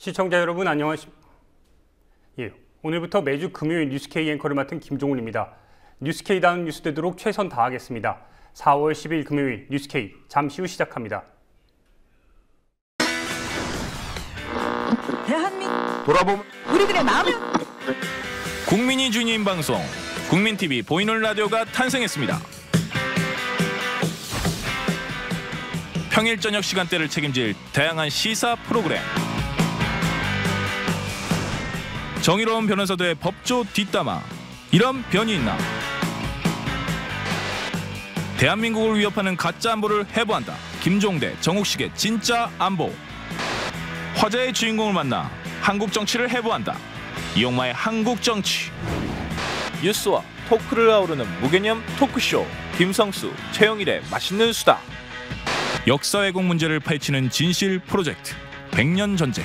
시청자 여러분 안녕하십니까? 오늘부터 매주 금요일 뉴스K 앵커를 맡은 김종훈입니다. 뉴스K다운 뉴스 되도록 최선 다하겠습니다. 4월 10일 금요일 뉴스K 잠시 후 시작합니다. 대한민국 돌아보면 우리들의 마음을 국민이 주인인 방송 국민TV 보이는 라디오가 탄생했습니다. 평일 저녁 시간대를 책임질 다양한 시사 프로그램, 정의로운 변호사들의 법조 뒷담화, 이런 변이 있나? 대한민국을 위협하는 가짜 안보를 해부한다. 김종대, 정욱식의 진짜 안보. 화제의 주인공을 만나 한국 정치를 해부한다. 이용마의 한국 정치. 뉴스와 토크를 아우르는 무개념 토크쇼 김성수, 최영일의 맛있는 수다. 역사 왜곡 문제를 파헤치는 진실 프로젝트 100년 전쟁.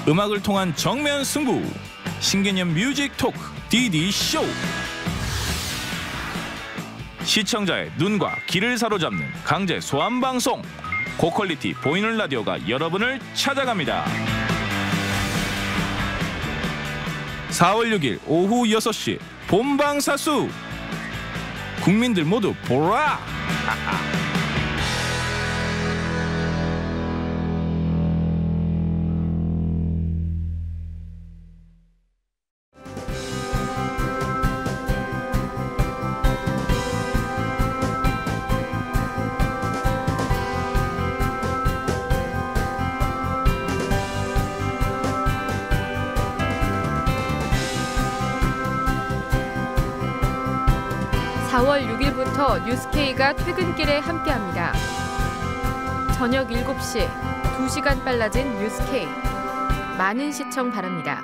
음악을 통한 정면 승부, 신개념 뮤직 토크 DD쇼. 시청자의 눈과 귀를 사로잡는 강제 소환 방송, 고퀄리티 보이는 라디오가 여러분을 찾아갑니다. 4월 6일 오후 6시 본방사수. 국민들 모두 보라. 뉴스K가 퇴근길에 함께합니다. 저녁 7시 2시간 빨라진 뉴스K. 많은 시청 바랍니다.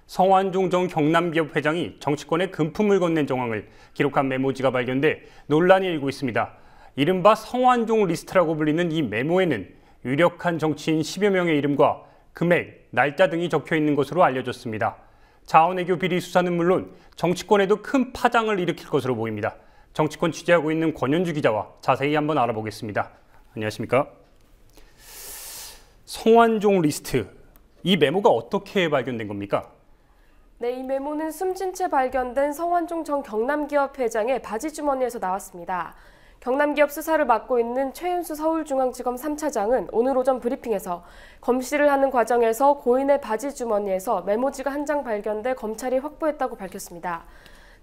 성완종 전 경남기업 회장이 정치권에 금품을 건넨 정황을 기록한 메모지가 발견돼 논란이 일고 있습니다. 이른바 성완종 리스트라고 불리는 이 메모에는 유력한 정치인 10여 명의 이름과 금액, 날짜 등이 적혀 있는 것으로 알려졌습니다. 자원외교 비리 수사는 물론 정치권에도 큰 파장을 일으킬 것으로 보입니다. 정치권 취재하고 있는 권현주 기자와 자세히 한번 알아보겠습니다. 안녕하십니까? 성완종 리스트, 이 메모가 어떻게 발견된 겁니까? 네, 이 메모는 숨진 채 발견된 성완종 전 경남기업 회장의 바지 주머니에서 나왔습니다. 경남기업 수사를 맡고 있는 최윤수 서울중앙지검 3차장은 오늘 오전 브리핑에서 검시를 하는 과정에서 고인의 바지 주머니에서 메모지가 한 장 발견돼 검찰이 확보했다고 밝혔습니다.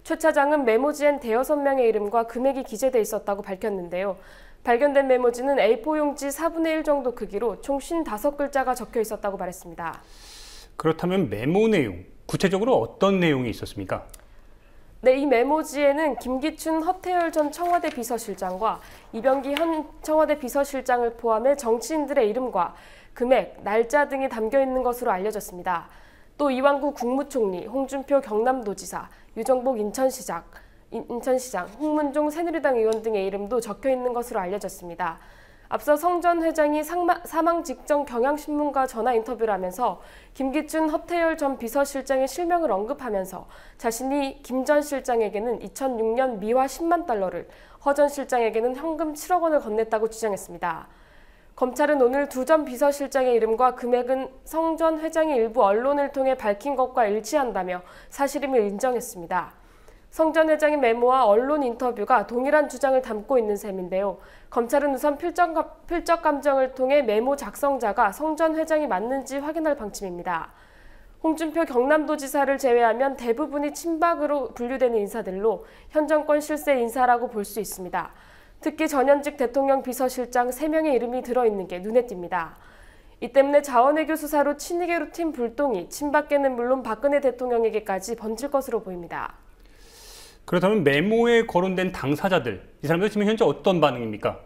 최 차장은 메모지엔 대여섯 명의 이름과 금액이 기재돼 있었다고 밝혔는데요. 발견된 메모지는 A4 용지 4분의 1 정도 크기로 총 55글자가 적혀 있었다고 말했습니다. 그렇다면 메모 내용, 구체적으로 어떤 내용이 있었습니까? 네, 이 메모지에는 김기춘, 허태열 전 청와대 비서실장과 이병기 현 청와대 비서실장을 포함해 정치인들의 이름과 금액, 날짜 등이 담겨 있는 것으로 알려졌습니다. 또 이완구 국무총리, 홍준표 경남도지사, 유정복 인천시장, 홍문종 새누리당 의원 등의 이름도 적혀 있는 것으로 알려졌습니다. 앞서 성 전 회장이 사망 직전 경향신문과 전화 인터뷰를 하면서 김기춘, 허태열 전 비서실장의 실명을 언급하면서 자신이 김 전 실장에게는 2006년 미화 10만 달러를, 허 전 실장에게는 현금 7억 원을 건넸다고 주장했습니다. 검찰은 오늘 두 전 비서실장의 이름과 금액은 성 전 회장이 일부 언론을 통해 밝힌 것과 일치한다며 사실임을 인정했습니다. 성 전 회장의 메모와 언론 인터뷰가 동일한 주장을 담고 있는 셈인데요. 검찰은 우선 필적 감정을 통해 메모 작성자가 성 전 회장이 맞는지 확인할 방침입니다. 홍준표 경남도지사를 제외하면 대부분이 친박으로 분류되는 인사들로 현 정권 실세 인사라고 볼 수 있습니다. 특히 전현직 대통령 비서실장 3명의 이름이 들어있는 게 눈에 띕니다. 이 때문에 자원외교 수사로 친이계로 튄 불똥이 친박계는 물론 박근혜 대통령에게까지 번질 것으로 보입니다. 그렇다면 메모에 거론된 당사자들, 이 사람들 지금 현재 어떤 반응입니까?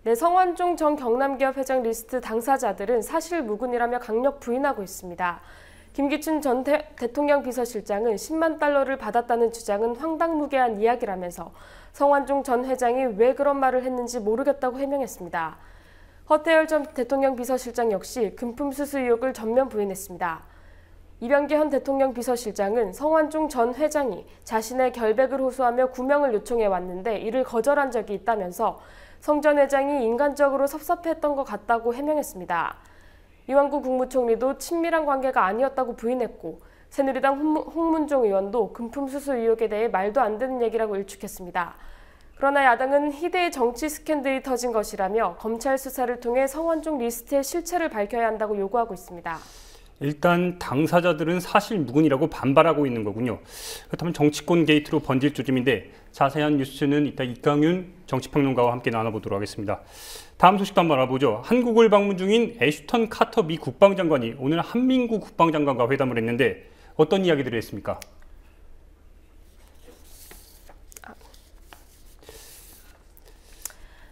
네, 성완종 전 경남기업 회장 리스트 당사자들은 사실 무근이라며 강력 부인하고 있습니다. 김기춘 전 대통령 비서실장은 10만 달러를 받았다는 주장은 황당무계한 이야기라면서 성완종 전 회장이 왜 그런 말을 했는지 모르겠다고 해명했습니다. 허태열 전 대통령 비서실장 역시 금품 수수 의혹을 전면 부인했습니다. 이병기 현 대통령 비서실장은 성완종 전 회장이 자신의 결백을 호소하며 구명을 요청해 왔는데 이를 거절한 적이 있다면서 성 전 회장이 인간적으로 섭섭했던 것 같다고 해명했습니다. 이완구 국무총리도 친밀한 관계가 아니었다고 부인했고 새누리당 홍문종 의원도 금품 수수 의혹에 대해 말도 안 되는 얘기라고 일축했습니다. 그러나 야당은 희대의 정치 스캔들이 터진 것이라며 검찰 수사를 통해 성완종 리스트의 실체를 밝혀야 한다고 요구하고 있습니다. 일단 당사자들은 사실 무근이라고 반발하고 있는 거군요. 그렇다면 정치권 게이트로 번질 조짐인데 자세한 뉴스는 이따 이강윤 정치평론가와 함께 나눠보도록 하겠습니다. 다음 소식도 한번 알아보죠. 한국을 방문 중인 애슈턴 카터 미 국방장관이 오늘 한민구 국방장관과 회담을 했는데 어떤 이야기들을 했습니까?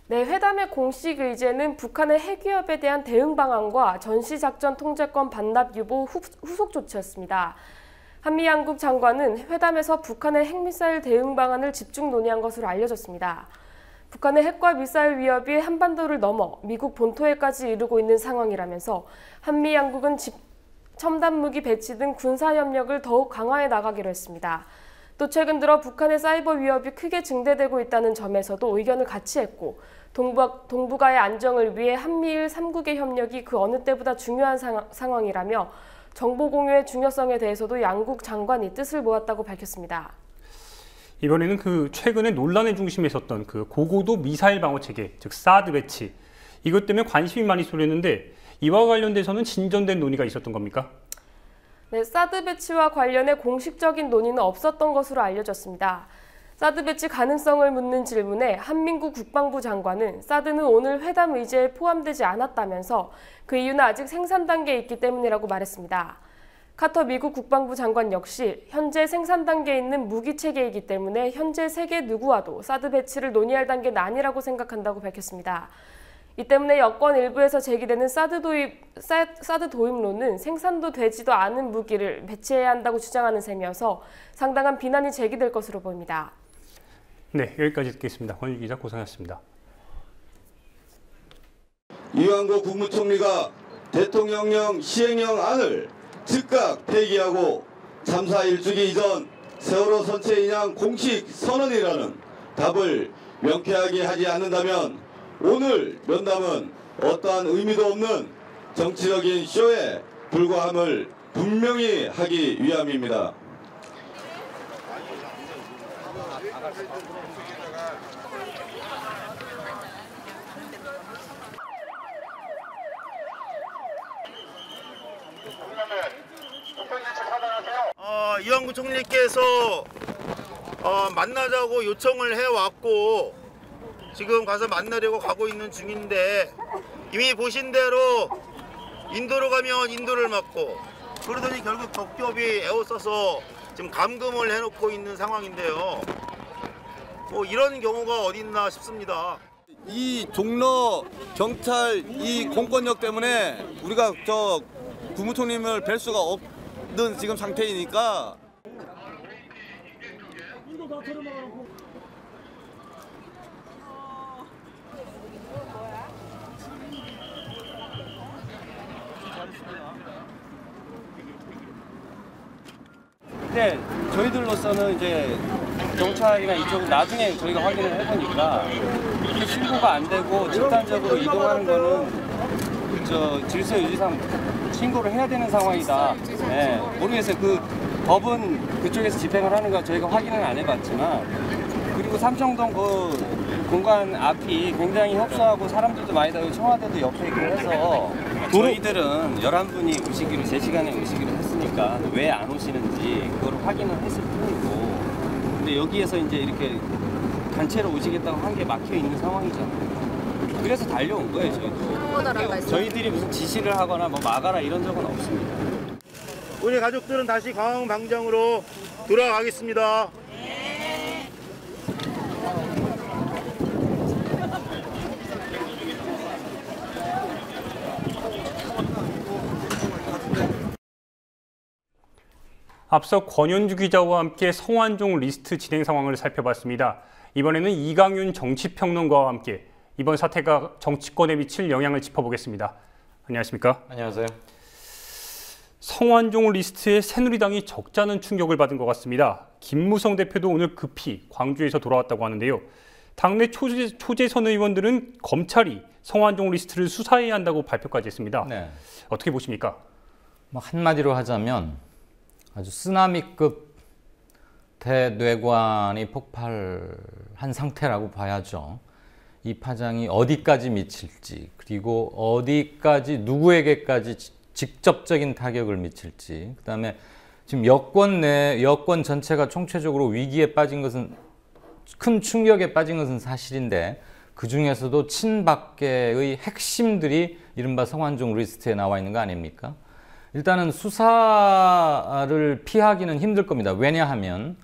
네, 회담의 공식 의제는 북한의 핵위협에 대한 대응 방안과 전시작전 통제권 반납 유보 후속 조치였습니다. 한미 양국 장관은 회담에서 북한의 핵미사일 대응 방안을 집중 논의한 것으로 알려졌습니다. 북한의 핵과 미사일 위협이 한반도를 넘어 미국 본토에까지 이르고 있는 상황이라면서 한미 양국은 첨단 무기 배치 등 군사 협력을 더욱 강화해 나가기로 했습니다. 또 최근 들어 북한의 사이버 위협이 크게 증대되고 있다는 점에서도 의견을 같이 했고 동북아의 안정을 위해 한미일 3국의 협력이 그 어느 때보다 중요한 상황이라며 정보 공유의 중요성에 대해서도 양국 장관이 뜻을 모았다고 밝혔습니다. 이번에는 최근에 논란의 중심에 섰던 고고도 미사일 방어 체계, 즉 사드 배치, 이것 때문에 관심이 많이 쏠렸는데 이와 관련돼서는 진전된 논의가 있었던 겁니까? 네, 사드 배치와 관련해 공식적인 논의는 없었던 것으로 알려졌습니다. 사드 배치 가능성을 묻는 질문에 한민구 국방부 장관은 사드는 오늘 회담 의제에 포함되지 않았다면서 그 이유는 아직 생산 단계에 있기 때문이라고 말했습니다. 카터 미국 국방부 장관 역시 현재 생산 단계에 있는 무기 체계이기 때문에 현재 세계 누구와도 사드 배치를 논의할 단계는 아니라고 생각한다고 밝혔습니다. 이 때문에 여권 일부에서 제기되는 사드 도입론은 생산도 되지도 않은 무기를 배치해야 한다고 주장하는 셈이어서 상당한 비난이 제기될 것으로 보입니다. 네, 여기까지 듣겠습니다. 권율 기자 고생하셨습니다. 이완구 국무총리가 대통령령 시행령 안을 즉각 폐기하고 3.4 일주기 이전 세월호 선체 인양 공식 선언이라는 답을 명쾌하게 하지 않는다면 오늘 면담은 어떠한 의미도 없는 정치적인 쇼에 불과함을 분명히 하기 위함입니다. 이완구 총리께서 만나자고 요청을 해왔고 지금 가서 만나려고 가고 있는 중인데 이미 보신 대로 인도로 가면 인도를 맞고 그러더니 결국 덕기업이 에워싸서 지금 감금을 해놓고 있는 상황인데요. 뭐 이런 경우가 어딨나 싶습니다. 이 종로 경찰 이 공권력 때문에 우리가 국무총리님을 뵐 수가 없는 지금 상태이니까 근데 저희들로서는 이제 경찰이나 이쪽은 나중에 저희가 확인을 해보니까 이게 신고가 안 되고 집단적으로 이동하는 거는 질서 유지상 신고를 해야 되는 상황이다. 네, 모르겠어요. 그 법은 그쪽에서 집행을 하는 거 저희가 확인은 안 해봤지만 그리고 삼청동 그 공간 앞이 굉장히 협소하고 사람들도 많이 다니고 청와대도 옆에 있고 해서 저희들은 11분이 오시기로 제 시간에 오시기로 했으니까 왜 안 오시는지 그걸 확인을 했을 뿐이고 근데 여기에서 이제 이렇게 단체로 오시겠다고 한 게 막혀 있는 상황이잖아요. 그래서 달려온 거예요, 저희도. 저희들이 무슨 지시를 하거나 뭐 막아라 이런 적은 없습니다. 우리 가족들은 다시 광항방장으로 돌아가겠습니다. 앞서 권현주 기자와 함께 성완종 리스트 진행 상황을 살펴봤습니다. 이번에는 이강윤 정치평론가와 함께 이번 사태가 정치권에 미칠 영향을 짚어보겠습니다. 안녕하십니까? 안녕하세요. 성완종 리스트에 새누리당이 적잖은 충격을 받은 것 같습니다. 김무성 대표도 오늘 급히 광주에서 돌아왔다고 하는데요. 당내 초재선 의원들은 검찰이 성완종 리스트를 수사해야 한다고 발표까지 했습니다. 네. 어떻게 보십니까? 뭐 한마디로 하자면 아주 쓰나미급 대뇌관이 폭발한 상태라고 봐야죠. 이 파장이 어디까지 미칠지, 그리고 어디까지 누구에게까지 직접적인 타격을 미칠지, 그다음에 지금 여권 전체가 총체적으로 위기에 빠진 것은, 큰 충격에 빠진 것은 사실인데, 그 중에서도 친박계의 핵심들이 이른바 성완종 리스트에 나와 있는 거 아닙니까? 일단은 수사를 피하기는 힘들 겁니다. 왜냐하면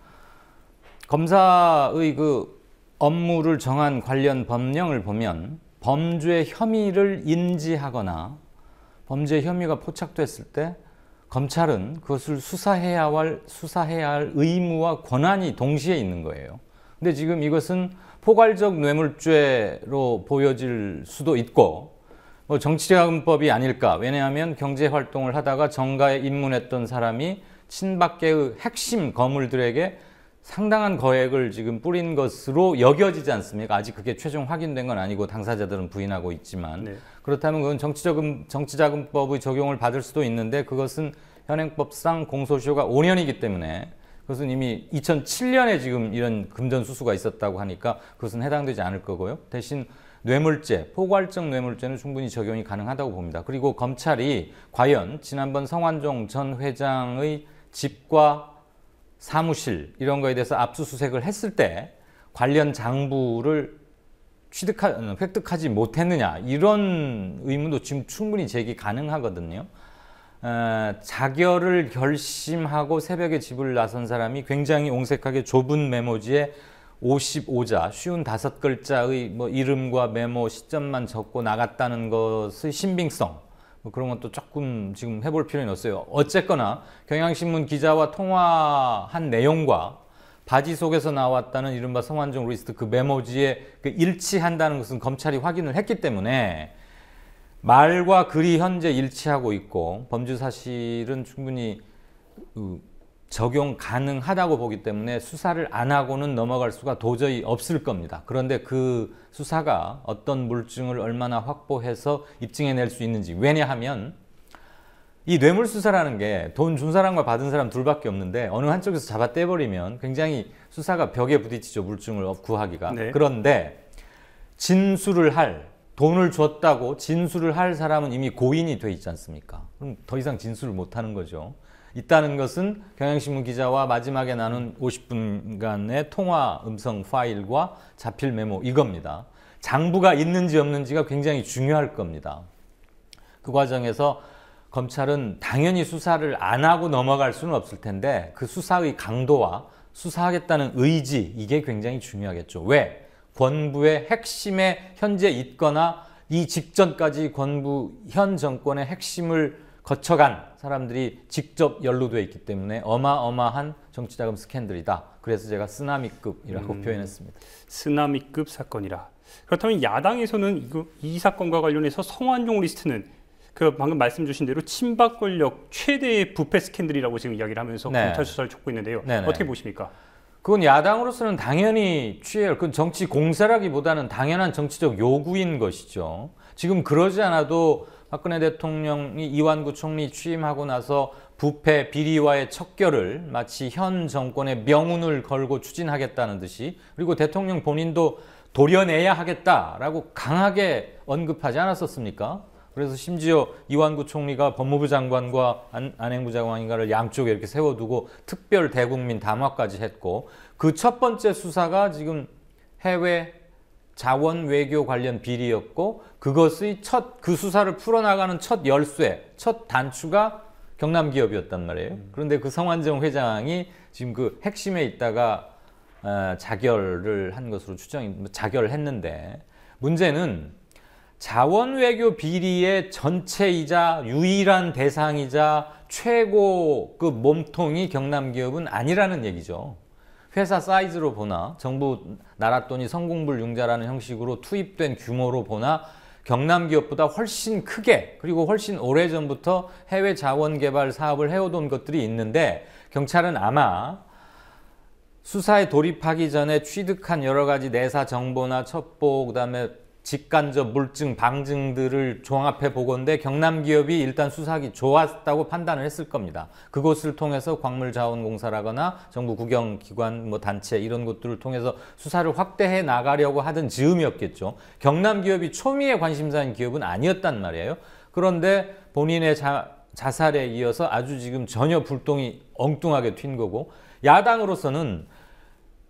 검사의 그 업무를 정한 관련 법령을 보면 범죄 혐의를 인지하거나 범죄 혐의가 포착됐을 때 검찰은 그것을 수사해야 할 의무와 권한이 동시에 있는 거예요. 근데 지금 이것은 포괄적 뇌물죄로 보여질 수도 있고, 뭐 정치자금법이 아닐까. 왜냐하면 경제활동을 하다가 정가에 입문했던 사람이 친박계의 핵심 거물들에게 상당한 거액을 지금 뿌린 것으로 여겨지지 않습니까? 아직 그게 최종 확인된 건 아니고 당사자들은 부인하고 있지만, 네. 그렇다면 그건 정치자금법의 적용을 받을 수도 있는데, 그것은 현행법상 공소시효가 5년이기 때문에 그것은 이미 2007년에 지금 이런 금전수수가 있었다고 하니까 그것은 해당되지 않을 거고요. 대신 뇌물죄, 포괄적 뇌물죄는 충분히 적용이 가능하다고 봅니다. 그리고 검찰이 과연 지난번 성완종 전 회장의 집과 사무실 이런 거에 대해서 압수수색을 했을 때 관련 장부를 획득하지 못했느냐, 이런 의문도 지금 충분히 제기 가능하거든요. 자결을 결심하고 새벽에 집을 나선 사람이 굉장히 옹색하게 좁은 메모지에 55자, 55글자의 뭐 이름과 메모 시점만 적고 나갔다는 것의 신빙성, 뭐 그런 것도 조금 지금 해볼 필요는 없어요. 어쨌거나 경향신문 기자와 통화한 내용과 바지 속에서 나왔다는 이른바 성완종 리스트 그 메모지에 일치한다는 것은 검찰이 확인을 했기 때문에 말과 글이 현재 일치하고 있고 범죄 사실은 충분히 적용 가능하다고 보기 때문에 수사를 안 하고는 넘어갈 수가 도저히 없을 겁니다. 그런데 그 수사가 어떤 물증을 얼마나 확보해서 입증해낼 수 있는지, 왜냐하면 이 뇌물수사라는 게 돈 준 사람과 받은 사람 둘밖에 없는데 어느 한쪽에서 잡아 떼버리면 굉장히 수사가 벽에 부딪히죠. 물증을 구하기가. 네. 그런데 돈을 줬다고 진술을 할 사람은 이미 고인이 돼 있지 않습니까? 그럼 더 이상 진술을 못하는 거죠. 있다는 것은 경향신문 기자와 마지막에 나눈 50분간의 통화 음성 파일과 자필 메모, 이겁니다. 장부가 있는지 없는지가 굉장히 중요할 겁니다. 그 과정에서 검찰은 당연히 수사를 안 하고 넘어갈 수는 없을 텐데 그 수사의 강도와 수사하겠다는 의지, 이게 굉장히 중요하겠죠. 왜? 권부의 핵심에 현재 있거나 이 직전까지 권부 현 정권의 핵심을 거쳐간 사람들이 직접 연루되어 있기 때문에 어마어마한 정치자금 스캔들이다. 그래서 제가 쓰나미급이라고 표현했습니다. 쓰나미급 사건이라. 그렇다면 야당에서는 이 사건과 관련해서 성완종 리스트는 그 방금 말씀 주신 대로 친박 권력 최대의 부패 스캔들이라고 지금 이야기를 하면서 네. 검찰 수사를 촉구 있는데요. 네네. 어떻게 보십니까? 그건 야당으로서는 당연히 취해야 할, 그건 정치 공세라기보다는 당연한 정치적 요구인 것이죠. 지금 그러지 않아도 박근혜 대통령이 이완구 총리 취임하고 나서 부패 비리와의 척결을 마치 현 정권의 명운을 걸고 추진하겠다는 듯이, 그리고 대통령 본인도 도려내야 하겠다라고 강하게 언급하지 않았었습니까? 그래서 심지어 이완구 총리가 법무부 장관과 안행부 장관인가를 양쪽에 이렇게 세워두고 특별 대국민 담화까지 했고, 그 첫 번째 수사가 지금 해외 자원 외교 관련 비리였고, 그것의 그 수사를 풀어나가는 첫 열쇠, 첫 단추가 경남기업이었단 말이에요. 그런데 그 성완종 회장이 지금 그 핵심에 있다가 자결을 한 것으로 자결을 했는데, 문제는 자원 외교 비리의 전체이자 유일한 대상이자 최고급 몸통이 경남기업은 아니라는 얘기죠. 회사 사이즈로 보나, 정부 나라 돈이 성공불융자라는 형식으로 투입된 규모로 보나 경남기업보다 훨씬 크게, 그리고 훨씬 오래전부터 해외 자원개발 사업을 해오던 것들이 있는데, 경찰은 아마 수사에 돌입하기 전에 취득한 여러 가지 내사 정보나 첩보, 그다음에 직간접 물증, 방증들을 종합해 보건대 경남 기업이 일단 수사하기 좋았다고 판단을 했을 겁니다. 그곳을 통해서 광물자원공사라거나 정부 국영기관, 단체 이런 것들을 통해서 수사를 확대해 나가려고 하던 즈음이었겠죠. 경남 기업이 초미의 관심사인 기업은 아니었단 말이에요. 그런데 본인의 자살에 이어서 아주 지금 전혀 불똥이 엉뚱하게 튄 거고, 야당으로서는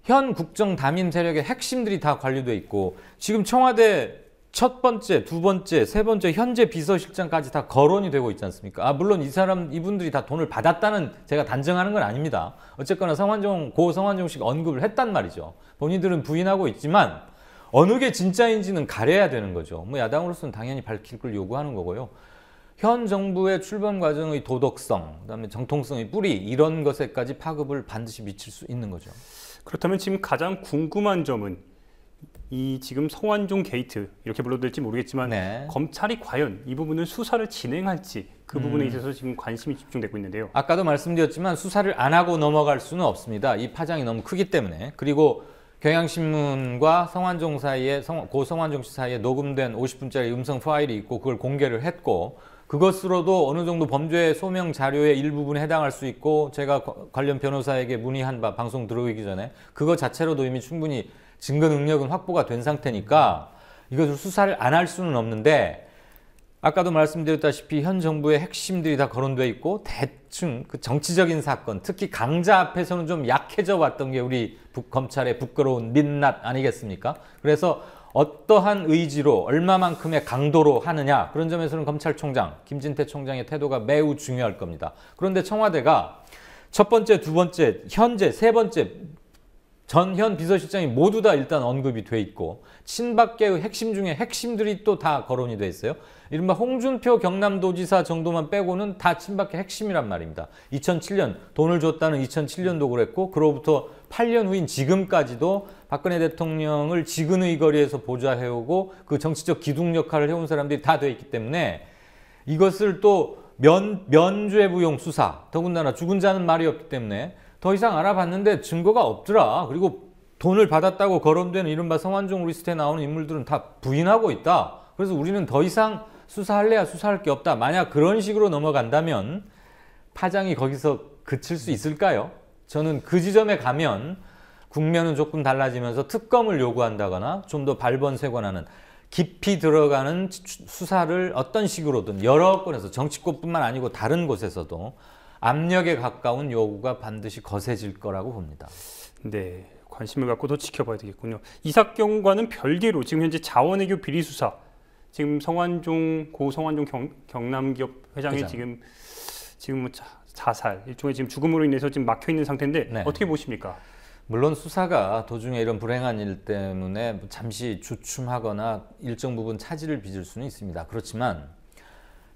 현 국정 담임 세력의 핵심들이 다 관리돼 있고, 지금 청와대 첫 번째, 두 번째, 세 번째 현재 비서실장까지 다 거론이 되고 있지 않습니까? 물론 이분들이 다 돈을 받았다는 제가 단정하는 건 아닙니다. 어쨌거나 고 성완종 씨가 언급을 했단 말이죠. 본인들은 부인하고 있지만 어느 게 진짜인지는 가려야 되는 거죠. 야당으로서는 당연히 밝힐 걸 요구하는 거고요. 현 정부의 출범 과정의 도덕성, 그다음에 정통성의 뿌리, 이런 것에까지 파급을 반드시 미칠 수 있는 거죠. 그렇다면 지금 가장 궁금한 점은 이 지금 성완종 게이트, 이렇게 불러도 될지 모르겠지만 네. 검찰이 과연 이 부분을 수사를 진행할지, 그 부분에 있어서 지금 관심이 집중되고 있는데요. 아까도 말씀드렸지만 수사를 안 하고 넘어갈 수는 없습니다. 이 파장이 너무 크기 때문에. 그리고 경향신문과 성완종 사이에, 고 성완종 씨 사이에 녹음된 50분짜리 음성 파일이 있고 그걸 공개를 했고, 그것으로도 어느 정도 범죄 소명 자료의 일부분에 해당할 수 있고, 제가 관련 변호사에게 문의한 바 방송 들어오기 전에 그거 자체로도 이미 충분히 증거 능력은 확보가 된 상태니까 이것을 수사를 안 할 수는 없는데, 아까도 말씀드렸다시피 현 정부의 핵심들이 다 거론돼 있고, 대충 그 정치적인 사건, 특히 강자 앞에서는 좀 약해져 왔던 게 우리 검찰의 부끄러운 민낯 아니겠습니까? 그래서 어떠한 의지로 얼마만큼의 강도로 하느냐, 그런 점에서는 검찰총장 김진태 총장의 태도가 매우 중요할 겁니다. 그런데 청와대가 첫 번째, 두 번째, 현재 세 번째 전현 비서실장이 모두 다 일단 언급이 돼 있고, 친박계의 핵심 중에 핵심들이 또 다 거론이 돼 있어요. 이른바 홍준표 경남도지사 정도만 빼고는 다 친박계 핵심이란 말입니다. 2007년 돈을 줬다는 2007년도 그랬고, 그로부터 8년 후인 지금까지도 박근혜 대통령을 지근의 거리에서 보좌해오고 그 정치적 기둥 역할을 해온 사람들이 다 돼 있기 때문에, 이것을 또 면죄부용 수사, 더군다나 죽은 자는 말이 없기 때문에 더 이상 알아봤는데 증거가 없더라, 그리고 돈을 받았다고 거론되는 이른바 성완종 리스트에 나오는 인물들은 다 부인하고 있다, 그래서 우리는 더 이상 수사할래야 수사할 게 없다, 만약 그런 식으로 넘어간다면 파장이 거기서 그칠 수 있을까요? 저는 그 지점에 가면 국면은 조금 달라지면서 특검을 요구한다거나 좀 더 발본색원하는, 깊이 들어가는 수사를 어떤 식으로든 여러 건에서, 정치권뿐만 아니고 다른 곳에서도 압력에 가까운 요구가 반드시 거세질 거라고 봅니다. 네, 관심을 갖고 더 지켜봐야 되겠군요. 이 사건과는 별개로 지금 현재 자원외교 비리 수사, 지금 고 성완종 경남기업 회장이 지금 자살, 일종의 지금 죽음으로 인해서 지금 막혀 있는 상태인데, 네. 어떻게 보십니까? 물론 수사가 도중에 이런 불행한 일 때문에 잠시 주춤하거나 일정 부분 차질을 빚을 수는 있습니다. 그렇지만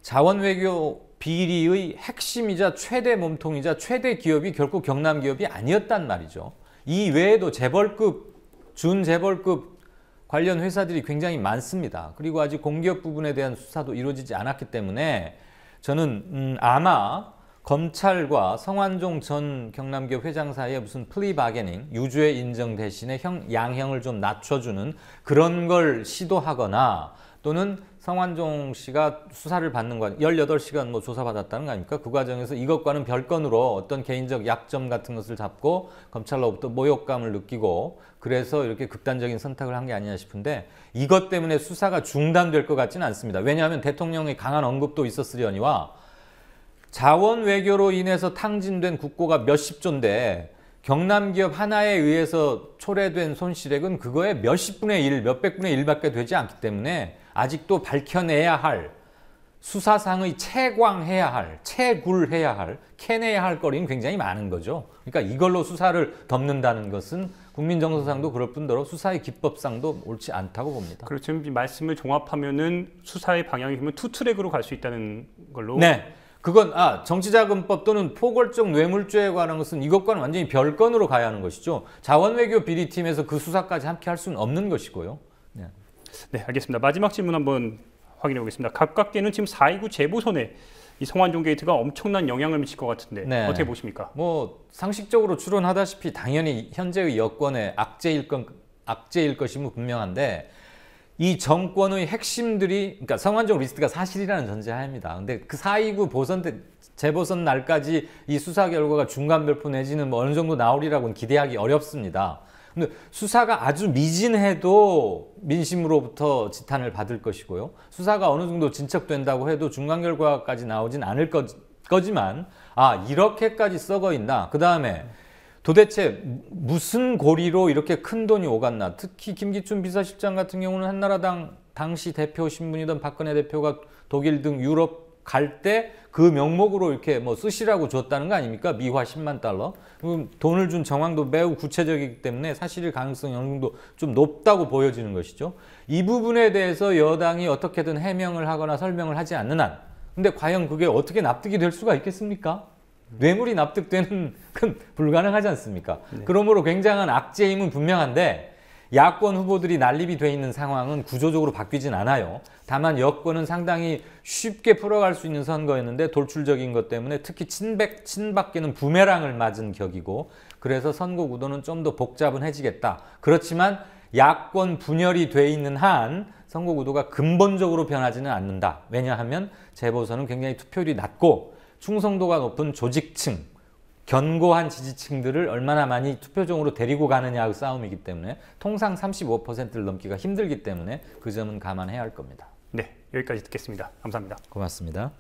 자원외교 비리의 핵심이자 최대 몸통이자 최대 기업이 결국 경남기업이 아니었단 말이죠. 이 외에도 재벌급, 준재벌급 관련 회사들이 굉장히 많습니다. 그리고 아직 공기업 부분에 대한 수사도 이루어지지 않았기 때문에 저는 아마 검찰과 성완종 전 경남기업 회장 사이에 무슨 플리 바게닝, 유죄 인정 대신에 양형을 좀 낮춰주는 그런 걸 시도하거나, 또는 성완종 씨가 수사를 받는 과정, 18시간 조사받았다는 거 아닙니까? 그 과정에서 이것과는 별건으로 어떤 개인적 약점 같은 것을 잡고 검찰로부터 모욕감을 느끼고, 그래서 이렇게 극단적인 선택을 한 게 아니냐 싶은데, 이것 때문에 수사가 중단될 것 같지는 않습니다. 왜냐하면 대통령의 강한 언급도 있었으려니와 자원 외교로 인해서 탕진된 국고가 몇십 조인데 경남기업 하나에 의해서 초래된 손실액은 그거의 몇십 분의 1, 몇백 분의 1밖에 되지 않기 때문에 아직도 밝혀내야 할, 수사상의 채광해야 할, 채굴해야 할, 캐내야 할 거리는 굉장히 많은 거죠. 그러니까 이걸로 수사를 덮는다는 것은 국민정서상도 그럴 뿐더러 수사의 기법상도 옳지 않다고 봅니다. 그렇죠. 말씀을 종합하면은 수사의 방향이 보면 투트랙으로 갈 수 있다는 걸로. 네. 그건 정치자금법 또는 포괄적 뇌물죄에 관한 것은 이것과는 완전히 별건으로 가야 하는 것이죠. 자원외교 비리팀에서 그 수사까지 함께 할 수는 없는 것이고요. 네. 네, 알겠습니다. 마지막 질문 한번 확인해 보겠습니다. 가깝게는 지금 4.29 재보선에 이 성완종 게이트가 엄청난 영향을 미칠 것 같은데 네. 어떻게 보십니까? 뭐 상식적으로 추론하다시피 당연히 현재의 여권의 악재일 것임은 분명한데 이 정권의 핵심들이 그러니까 성완종 리스트가 사실이라는 전제하입니다. 근데 그 4.29 재보선 날까지 이 수사 결과가 중간 발표 내지는 뭐 어느 정도 나오리라고는 기대하기 어렵습니다. 근데 수사가 아주 미진해도 민심으로부터 지탄을 받을 것이고요. 수사가 어느 정도 진척된다고 해도 중간 결과까지 나오진 않을 거지만 이렇게까지 썩어 있나? 그다음에 도대체 무슨 고리로 이렇게 큰 돈이 오갔나? 특히 김기춘 비서실장 같은 경우는 한나라당 당시 대표 신분이던 박근혜 대표가 독일 등 유럽 갈 때 그 명목으로 이렇게 뭐 쓰시라고 줬다는 거 아닙니까? 미화 10만 달러. 돈을 준 정황도 매우 구체적이기 때문에 사실일 가능성이 어느 정도 좀 높다고 보여지는 것이죠. 이 부분에 대해서 여당이 어떻게든 해명을 하거나 설명을 하지 않는 한 근데 과연 그게 어떻게 납득이 될 수가 있겠습니까? 뇌물이 납득되는 건 불가능하지 않습니까? 네. 그러므로 굉장한 악재임은 분명한데 야권 후보들이 난립이 돼 있는 상황은 구조적으로 바뀌진 않아요. 다만 여권은 상당히 쉽게 풀어갈 수 있는 선거였는데 돌출적인 것 때문에 특히 친박계는 부메랑을 맞은 격이고 그래서 선거 구도는 좀 더 복잡해지겠다. 그렇지만 야권 분열이 돼 있는 한 선거 구도가 근본적으로 변하지는 않는다. 왜냐하면 재보선은 굉장히 투표율이 낮고 충성도가 높은 조직층, 견고한 지지층들을 얼마나 많이 투표종으로 데리고 가느냐의 싸움이기 때문에 통상 35%를 넘기가 힘들기 때문에 그 점은 감안해야 할 겁니다. 네, 여기까지 듣겠습니다. 감사합니다. 고맙습니다.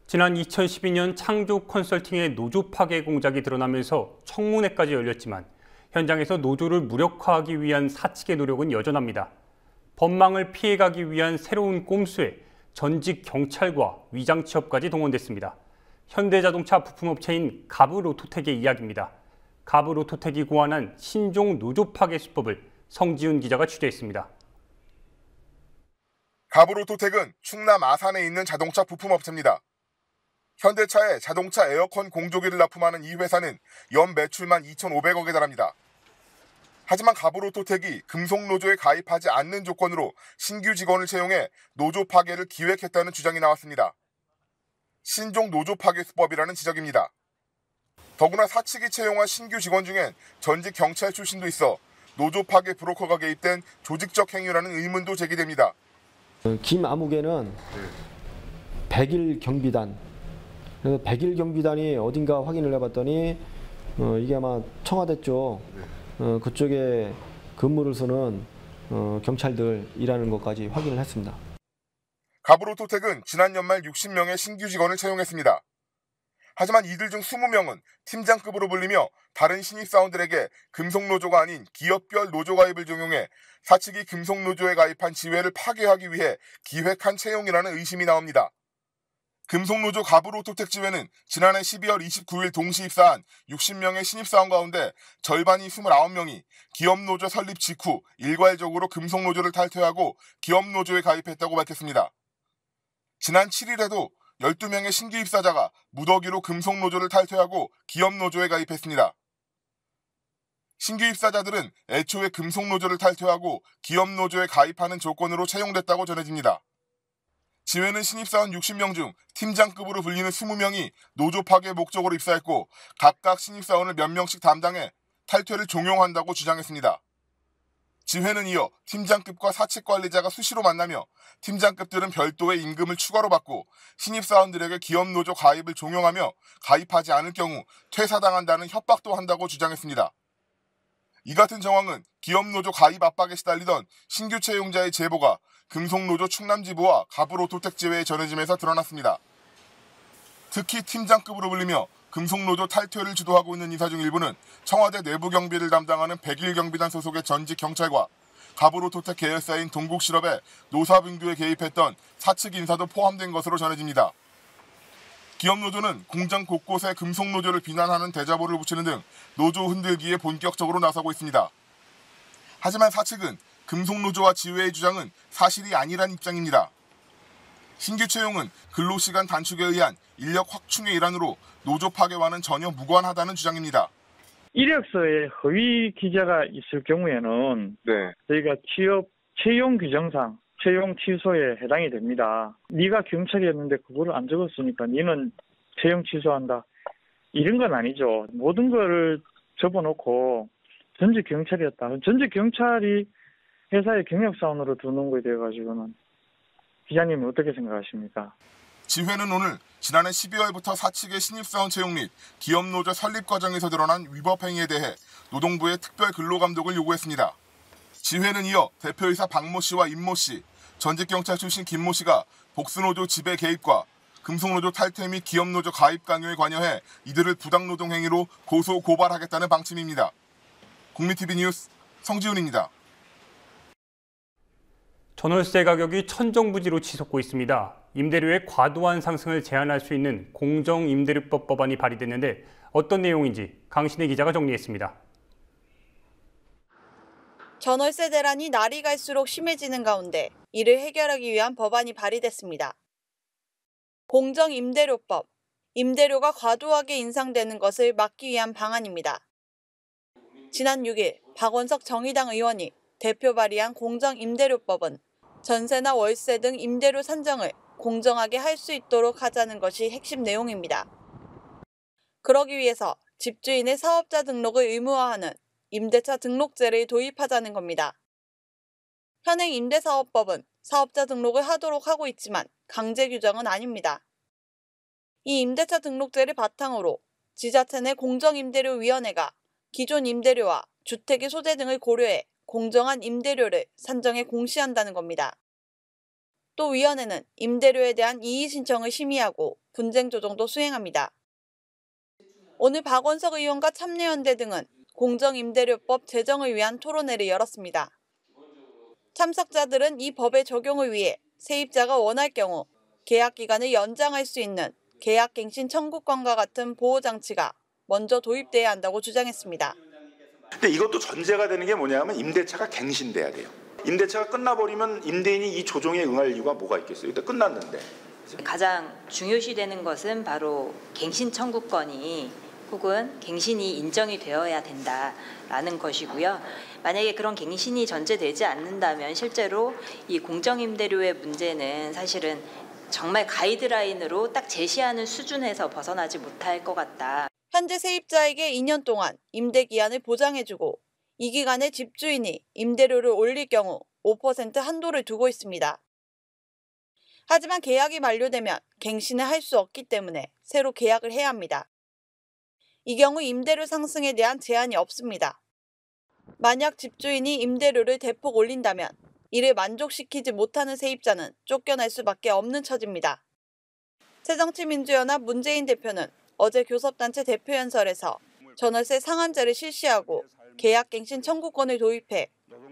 지난 2012년 창조 컨설팅의 노조 파괴 공작이 드러나면서 청문회까지 열렸지만 현장에서 노조를 무력화하기 위한 사측의 노력은 여전합니다. 법망을 피해가기 위한 새로운 꼼수에 전직 경찰과 위장 취업까지 동원됐습니다. 현대자동차 부품업체인 가브로토텍의 이야기입니다. 가브로토텍이 고안한 신종 노조 파괴 수법을 성지훈 기자가 취재했습니다. 가브로토텍은 충남 아산에 있는 자동차 부품업체입니다. 현대차에 자동차 에어컨 공조기를 납품하는 이 회사는 연 매출만 2,500억에 달합니다. 하지만 가브로토텍이 금속노조에 가입하지 않는 조건으로 신규 직원을 채용해 노조 파괴를 기획했다는 주장이 나왔습니다. 신종 노조 파괴 수법이라는 지적입니다. 더구나 사측이 채용한 신규 직원 중엔 전직 경찰 출신도 있어 노조 파괴 브로커가 개입된 조직적 행위라는 의문도 제기됩니다. 김아무개는 100일 경비단, 그래서 100일 경비단이 어딘가 확인을 해봤더니 이게 아마 청와대 쪽 그쪽에 근무를 서는 경찰들이라는 것까지 확인을 했습니다. 가브로토텍은 지난 연말 60명의 신규 직원을 채용했습니다. 하지만 이들 중 20명은 팀장급으로 불리며 다른 신입사원들에게 금속노조가 아닌 기업별 노조 가입을 종용해 사측이 금속노조에 가입한 지회를 파괴하기 위해 기획한 채용이라는 의심이 나옵니다. 금속노조 가브로토텍 지회는 지난해 12월 29일 동시 입사한 60명의 신입사원 가운데 절반이 29명이 기업노조 설립 직후 일괄적으로 금속노조를 탈퇴하고 기업노조에 가입했다고 밝혔습니다. 지난 7일에도 12명의 신규 입사자가 무더기로 금속노조를 탈퇴하고 기업노조에 가입했습니다. 신규 입사자들은 애초에 금속노조를 탈퇴하고 기업노조에 가입하는 조건으로 채용됐다고 전해집니다. 지회는 신입사원 60명 중 팀장급으로 불리는 20명이 노조 파괴 목적으로 입사했고 각각 신입사원을 몇 명씩 담당해 탈퇴를 종용한다고 주장했습니다. 지회는 이어 팀장급과 사측 관리자가 수시로 만나며 팀장급들은 별도의 임금을 추가로 받고 신입사원들에게 기업노조 가입을 종용하며 가입하지 않을 경우 퇴사당한다는 협박도 한다고 주장했습니다. 이 같은 정황은 기업노조 가입 압박에 시달리던 신규 채용자의 제보가 금속노조 충남지부와 가브로토텍 지회에 전해지면서 드러났습니다. 특히 팀장급으로 불리며 금속노조 탈퇴를 주도하고 있는 인사 중 일부는 청와대 내부 경비를 담당하는 100일 경비단 소속의 전직 경찰과 가브로토텍 계열사인 동국실업에 노사분규에 개입했던 사측 인사도 포함된 것으로 전해집니다. 기업노조는 공장 곳곳에 금속노조를 비난하는 대자보를 붙이는 등 노조 흔들기에 본격적으로 나서고 있습니다. 하지만 사측은 금속노조와 지회의 주장은 사실이 아니란 입장입니다. 신규 채용은 근로시간 단축에 의한 인력 확충의 일환으로 노조 파괴와는 전혀 무관하다는 주장입니다. 이력서에 허위 기재가 있을 경우에는 저희가 취업 채용 규정상 채용 취소에 해당이 됩니다. 네가 경찰이었는데 그거를 안 적었으니까 너는 채용 취소한다. 이런 건 아니죠. 모든 거를 접어놓고 전직 경찰이었다. 전직 경찰이 회사의 경력사원으로 두는 거에 대해 가지고는 기자님은 어떻게 생각하십니까? 지회는 오늘 지난해 12월부터 사측의 신입사원 채용 및 기업노조 설립 과정에서 드러난 위법 행위에 대해 노동부의 특별 근로감독을 요구했습니다. 지회는 이어 대표이사 박모 씨와 임모 씨, 전직 경찰 출신 김모 씨가 복수노조 지배 개입과 금속노조 탈퇴 및 기업노조 가입 강요에 관여해 이들을 부당노동 행위로 고소 고발하겠다는 방침입니다. 국민TV 뉴스 성지훈입니다. 전월세 가격이 천정부지로 치솟고 있습니다. 임대료의 과도한 상승을 제한할 수 있는 공정임대료법 법안이 발의됐는데 어떤 내용인지 강신혜 기자가 정리했습니다. 전월세 대란이 날이 갈수록 심해지는 가운데 이를 해결하기 위한 법안이 발의됐습니다. 공정임대료법, 임대료가 과도하게 인상되는 것을 막기 위한 방안입니다. 지난 6일 박원석 정의당 의원이 대표 발의한 공정임대료법은 전세나 월세 등 임대료 산정을 공정하게 할 수 있도록 하자는 것이 핵심 내용입니다. 그러기 위해서 집주인의 사업자 등록을 의무화하는 임대차 등록제를 도입하자는 겁니다. 현행 임대사업법은 사업자 등록을 하도록 하고 있지만 강제 규정은 아닙니다. 이 임대차 등록제를 바탕으로 지자체 내 공정임대료위원회가 기존 임대료와 주택의 소재 등을 고려해 공정한 임대료를 산정해 공시한다는 겁니다. 또 위원회는 임대료에 대한 이의 신청을 심의하고 분쟁 조정도 수행합니다. 오늘 박원석 의원과 참여연대 등은 공정임대료법 제정을 위한 토론회를 열었습니다. 참석자들은 이 법의 적용을 위해 세입자가 원할 경우 계약 기간을 연장할 수 있는 계약갱신 청구권과 같은 보호장치가 먼저 도입돼야 한다고 주장했습니다. 근데 이것도 전제가 되는 게 뭐냐면 임대차가 갱신돼야 돼요. 임대차가 끝나버리면 임대인이 이 조정에 응할 이유가 뭐가 있겠어요? 일단 끝났는데. 가장 중요시되는 것은 바로 갱신 청구권이 혹은 갱신이 인정이 되어야 된다라는 것이고요. 만약에 그런 갱신이 전제되지 않는다면 실제로 이 공정임대료의 문제는 사실은 정말 가이드라인으로 딱 제시하는 수준에서 벗어나지 못할 것 같다. 현재 세입자에게 2년 동안 임대기한을 보장해주고 이 기간에 집주인이 임대료를 올릴 경우 5% 한도를 두고 있습니다. 하지만 계약이 만료되면 갱신을 할 수 없기 때문에 새로 계약을 해야 합니다. 이 경우 임대료 상승에 대한 제한이 없습니다. 만약 집주인이 임대료를 대폭 올린다면 이를 만족시키지 못하는 세입자는 쫓겨날 수밖에 없는 처지입니다. 새정치민주연합 문재인 대표는 어제 교섭단체 대표연설에서 전월세 상한제를 실시하고 계약갱신 청구권을 도입해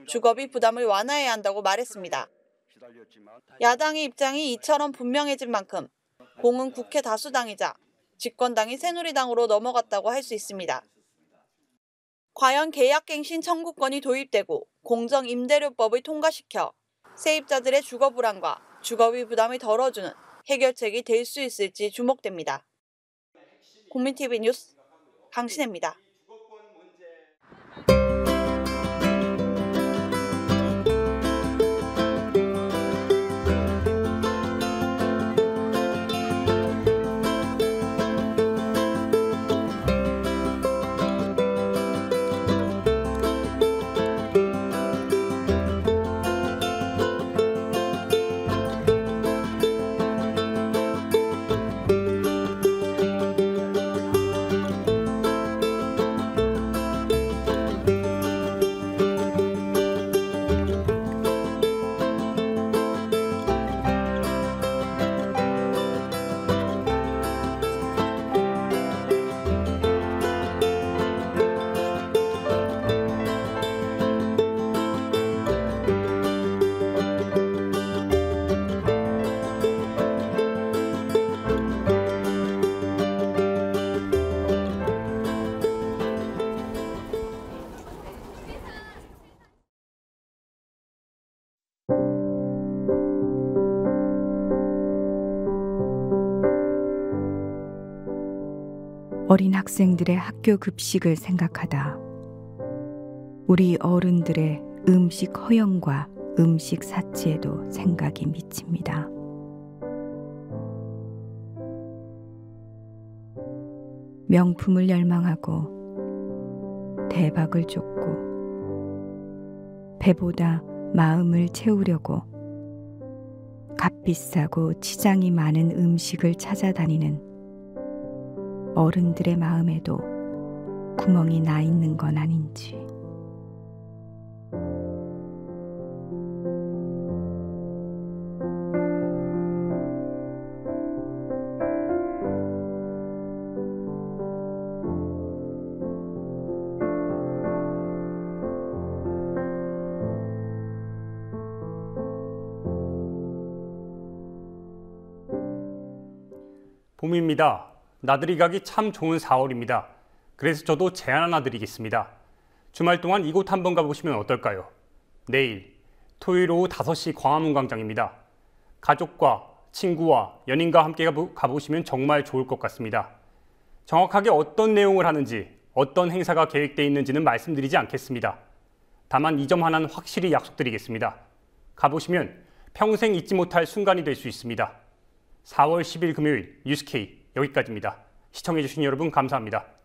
주거비 부담을 완화해야 한다고 말했습니다. 야당의 입장이 이처럼 분명해진 만큼 공은 국회 다수당이자 집권당이 새누리당으로 넘어갔다고 할 수 있습니다. 과연 계약갱신 청구권이 도입되고 공정임대료법을 통과시켜 세입자들의 주거불안과 주거비 부담을 덜어주는 해결책이 될 수 있을지 주목됩니다. 국민TV 뉴스 강신혜입니다. 어린 학생들의 학교 급식을 생각하다 우리 어른들의 음식 허용과 음식 사치에도 생각이 미칩니다. 명품을 열망하고 대박을 쫓고 배보다 마음을 채우려고 값비싸고 치장이 많은 음식을 찾아다니는 어른들의 마음에도 구멍이 나 있는 건 아닌지. 봄입니다. 나들이 가기 참 좋은 4월입니다. 그래서 저도 제안 하나 드리겠습니다. 주말 동안 이곳 한번 가보시면 어떨까요? 내일 토요일 오후 5시 광화문 광장입니다. 가족과 친구와 연인과 함께 가보시면 정말 좋을 것 같습니다. 정확하게 어떤 내용을 하는지, 어떤 행사가 계획되어 있는지는 말씀드리지 않겠습니다. 다만 이 점 하나는 확실히 약속드리겠습니다. 가보시면 평생 잊지 못할 순간이 될 수 있습니다. 4월 10일 금요일 뉴스K 여기까지입니다. 시청해주신 여러분 감사합니다.